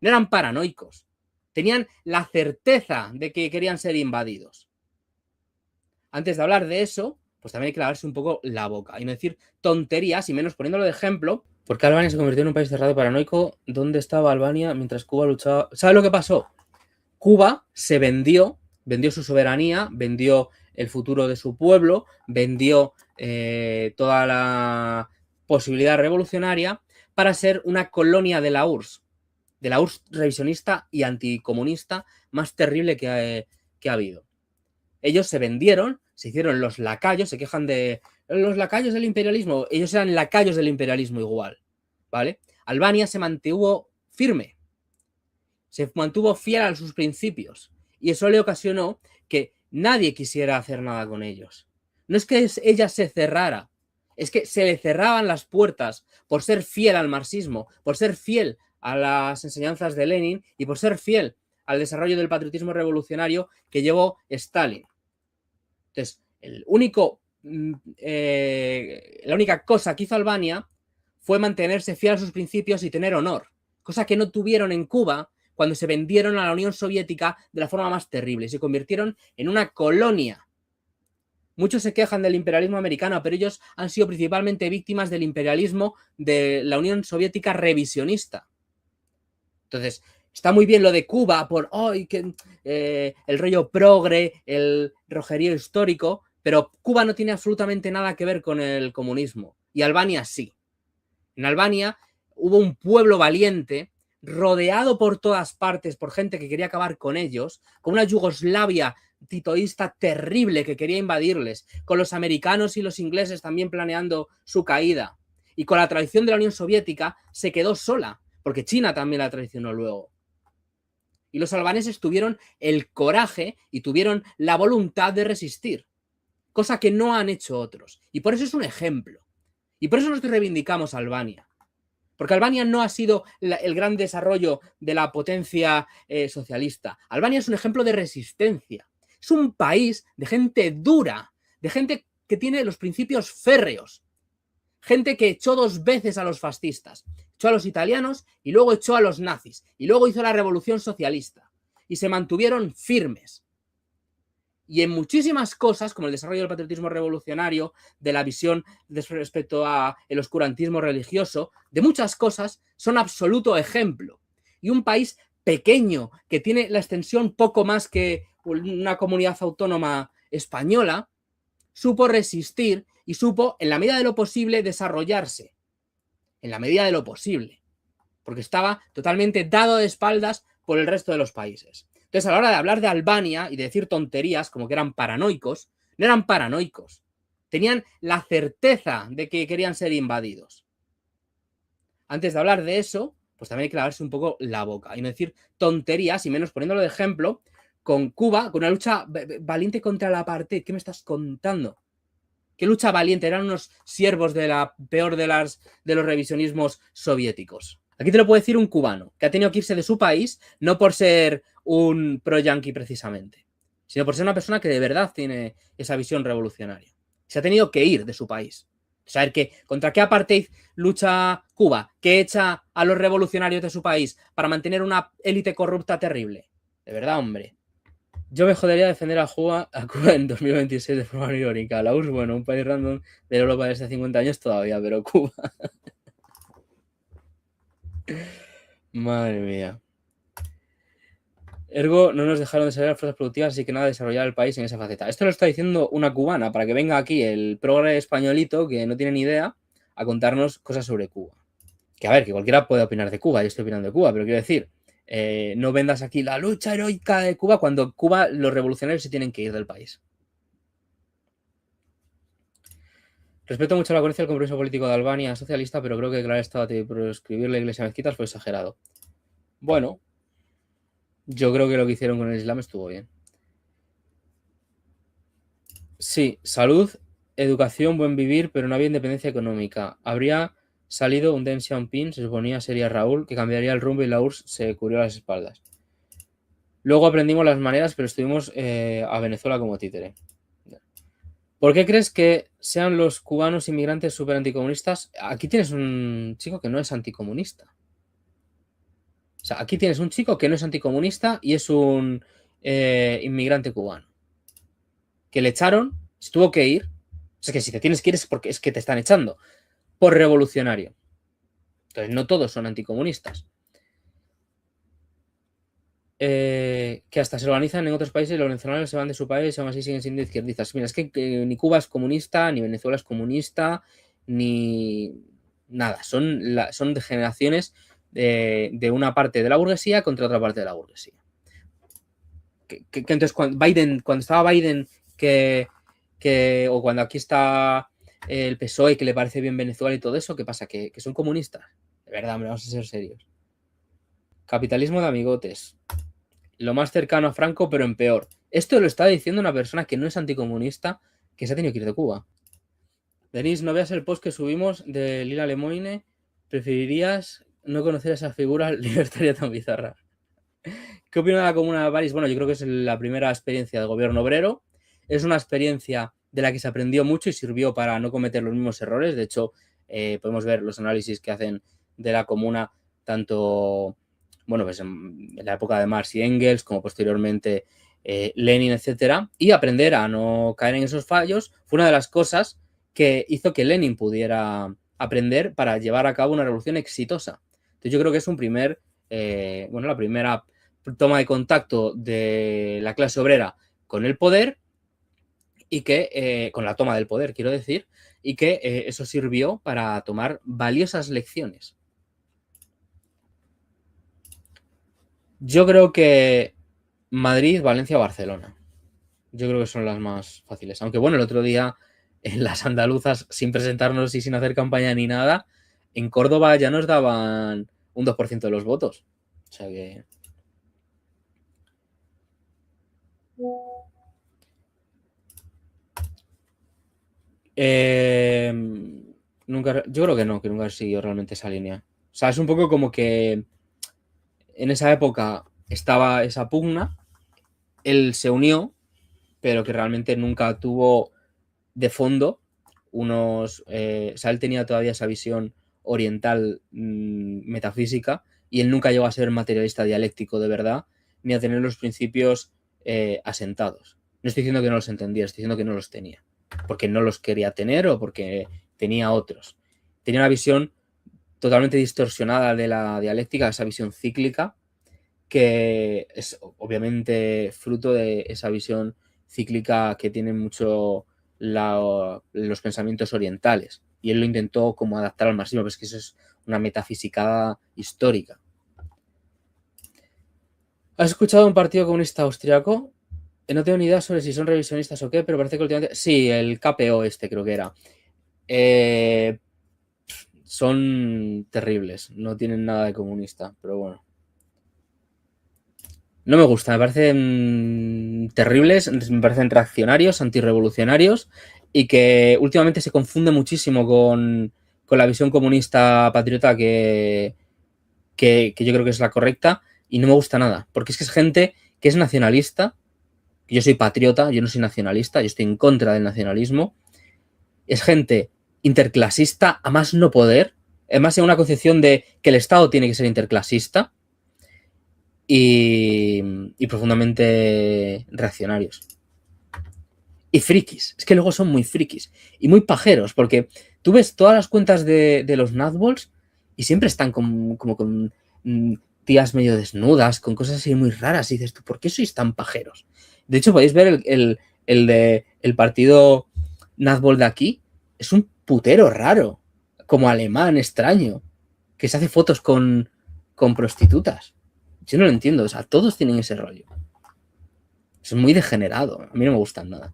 no eran paranoicos. Tenían la certeza de que querían ser invadidos. Antes de hablar de eso, pues también hay que lavarse un poco la boca y no decir tonterías, y menos poniéndolo de ejemplo. ¿Por qué Albania se convirtió en un país cerrado y paranoico? ¿Dónde estaba Albania mientras Cuba luchaba? ¿Sabes lo que pasó? Cuba se vendió su soberanía, vendió el futuro de su pueblo, vendió toda la posibilidad revolucionaria para ser una colonia de la URSS revisionista y anticomunista más terrible que ha habido. Ellos se vendieron, se hicieron los lacayos, se quejan de los lacayos del imperialismo. Ellos eran lacayos del imperialismo igual, ¿vale? Albania se mantuvo firme, se mantuvo fiel a sus principios, y eso le ocasionó que nadie quisiera hacer nada con ellos. No es que ella se cerrara, es que se le cerraban las puertas por ser fiel al marxismo, por ser fiel a las enseñanzas de Lenin y por ser fiel al desarrollo del patriotismo revolucionario que llevó Stalin. Entonces, la única cosa que hizo Albania fue mantenerse fiel a sus principios y tener honor, cosa que no tuvieron en Cuba cuando se vendieron a la Unión Soviética de la forma más terrible y se convirtieron en una colonia. Muchos se quejan del imperialismo americano, pero ellos han sido principalmente víctimas del imperialismo de la Unión Soviética revisionista. Entonces, está muy bien lo de Cuba por el rollo progre, el rojerío histórico, pero Cuba no tiene absolutamente nada que ver con el comunismo. Y Albania sí. En Albania hubo un pueblo valiente, rodeado por todas partes por gente que quería acabar con ellos, con una Yugoslavia titoísta terrible que quería invadirles, con los americanos y los ingleses también planeando su caída. Y con la traición de la Unión Soviética se quedó sola, porque China también la traicionó luego. Y los albaneses tuvieron el coraje y tuvieron la voluntad de resistir, cosa que no han hecho otros. Y por eso es un ejemplo. Y por eso nosotros reivindicamos a Albania. Porque Albania no ha sido el gran desarrollo de la potencia socialista. Albania es un ejemplo de resistencia. Es un país de gente dura, de gente que tiene los principios férreos. Gente que echó 2 veces a los fascistas. Echó a los italianos y luego echó a los nazis. Y luego hizo la revolución socialista. Y se mantuvieron firmes. Y en muchísimas cosas, como el desarrollo del patriotismo revolucionario, de la visión respecto al oscurantismo religioso, de muchas cosas, son absoluto ejemplo. Y un país pequeño, que tiene la extensión poco más que una comunidad autónoma española, supo resistir y supo, en la medida de lo posible, desarrollarse. En la medida de lo posible. Porque estaba totalmente dado de espaldas por el resto de los países. Entonces, a la hora de hablar de Albania y de decir tonterías como que eran paranoicos, no eran paranoicos. Tenían la certeza de que querían ser invadidos. Antes de hablar de eso, pues también hay que lavarse un poco la boca y no decir tonterías, y menos poniéndolo de ejemplo con Cuba, con una lucha valiente contra la apartheid. ¿Qué me estás contando? ¿Qué lucha valiente? Eran unos siervos de la peor de los revisionismos soviéticos. Aquí te lo puede decir un cubano, que ha tenido que irse de su país, no por ser un pro-yanqui precisamente, sino por ser una persona que de verdad tiene esa visión revolucionaria. Se ha tenido que ir de su país. Saber que contra qué apartheid lucha Cuba, que echa a los revolucionarios de su país para mantener una élite corrupta terrible. De verdad, hombre. Yo me jodería defender a Cuba en 2026 de forma irónica. La URSS, bueno, un país random de Europa desde 50 años todavía, pero Cuba. Madre mía. Ergo, no nos dejaron desarrollar fuerzas productivas, así que nada, desarrollar el país en esa faceta. Esto lo está diciendo una cubana, para que venga aquí el progre españolito, que no tiene ni idea, a contarnos cosas sobre Cuba. Que a ver, que cualquiera puede opinar de Cuba, yo estoy opinando de Cuba, pero quiero decir, no vendas aquí la lucha heroica de Cuba cuando Cuba, los revolucionarios se tienen que ir del país. Respeto mucho la coherencia del compromiso político de Albania socialista, pero creo que declarar Estado de proscribir la iglesia mezquitas fue exagerado. Bueno, yo creo que lo que hicieron con el Islam estuvo bien. Sí, salud, educación, buen vivir, pero no había independencia económica. Habría salido un Deng Xiaoping, se suponía sería Raúl, que cambiaría el rumbo y la URSS se cubrió las espaldas. Luego aprendimos las maneras, pero estuvimos a Venezuela como títere. ¿Por qué crees que sean los cubanos inmigrantes súper anticomunistas? Aquí tienes un chico que no es anticomunista. O sea, aquí tienes un chico que no es anticomunista y es un inmigrante cubano. Que le echaron, se tuvo que ir. O sea, que si te tienes que ir es porque es que te están echando. Por revolucionario. Entonces, no todos son anticomunistas. Que hasta se organizan en otros países y los venezolanos se van de su país y aún así siguen siendo izquierdistas. Mira, es que ni Cuba es comunista, ni Venezuela es comunista, ni nada. Son degeneraciones de una parte de la burguesía contra otra parte de la burguesía. Entonces, cuando estaba Biden, o cuando aquí está el PSOE, que le parece bien Venezuela y todo eso, ¿qué pasa? ¿Que son comunistas? De verdad, hombre, vamos a ser serios. Capitalismo de amigotes. Lo más cercano a Franco, pero en peor. Esto lo está diciendo una persona que no es anticomunista, que se ha tenido que ir de Cuba. Denis, no veas el post que subimos de Lila Lemoine. ¿Preferirías no conocer a esa figura libertaria tan bizarra? ¿Qué opina de la Comuna de París? Bueno, yo creo que es la primera experiencia de gobierno obrero. Es una experiencia de la que se aprendió mucho y sirvió para no cometer los mismos errores. De hecho, podemos ver los análisis que hacen de la Comuna, tanto pues en la época de Marx y Engels, como posteriormente Lenin, etcétera, y aprender a no caer en esos fallos fue una de las cosas que hizo que Lenin pudiera aprender para llevar a cabo una revolución exitosa. Entonces yo creo que es la primera toma de contacto de la clase obrera con el poder y que, con la toma del poder, quiero decir, y que eso sirvió para tomar valiosas lecciones. Yo creo que Madrid, Valencia, Barcelona. Yo creo que son las más fáciles. Aunque bueno, el otro día en las andaluzas, sin presentarnos y sin hacer campaña ni nada, en Córdoba ya nos daban un 2% de los votos. O sea que... yo creo que nunca he seguido realmente esa línea. O sea, es un poco como que en esa época estaba esa pugna, él se unió, pero que realmente nunca tuvo de fondo o sea, él tenía todavía esa visión oriental metafísica y él nunca llegó a ser materialista dialéctico de verdad, ni a tener los principios asentados. No estoy diciendo que no los entendía, estoy diciendo que no los tenía, porque no los quería tener o porque tenía otros. Tenía una visión totalmente distorsionada de la dialéctica, esa visión cíclica, que es obviamente fruto de esa visión cíclica que tienen mucho los pensamientos orientales. Y él lo intentó como adaptar al marxismo, pero es que eso es una metafísica histórica. ¿Has escuchado un partido comunista austriaco? No tengo ni idea sobre si son revisionistas o qué, pero parece que últimamente... Sí, el KPO creo que era. Son terribles, no tienen nada de comunista, pero bueno. No me gusta, me parecen terribles, me parecen reaccionarios, antirrevolucionarios y que últimamente se confunde muchísimo con la visión comunista patriota que yo creo que es la correcta y no me gusta nada, porque es que es gente que es nacionalista, yo soy patriota, yo no soy nacionalista, yo estoy en contra del nacionalismo, es gente interclasista a más no poder, además en una concepción de que el Estado tiene que ser interclasista, y profundamente reaccionarios. Y frikis. Es que luego son muy frikis. Y muy pajeros, porque tú ves todas las cuentas de los Nutballs y siempre están como con tías medio desnudas, con cosas así muy raras. Y dices tú, ¿por qué sois tan pajeros? De hecho, podéis ver el partido Nutball de aquí. Es un putero raro, como alemán, extraño, que se hace fotos con prostitutas. Yo no lo entiendo, o sea, todos tienen ese rollo. Es muy degenerado, a mí no me gustan nada.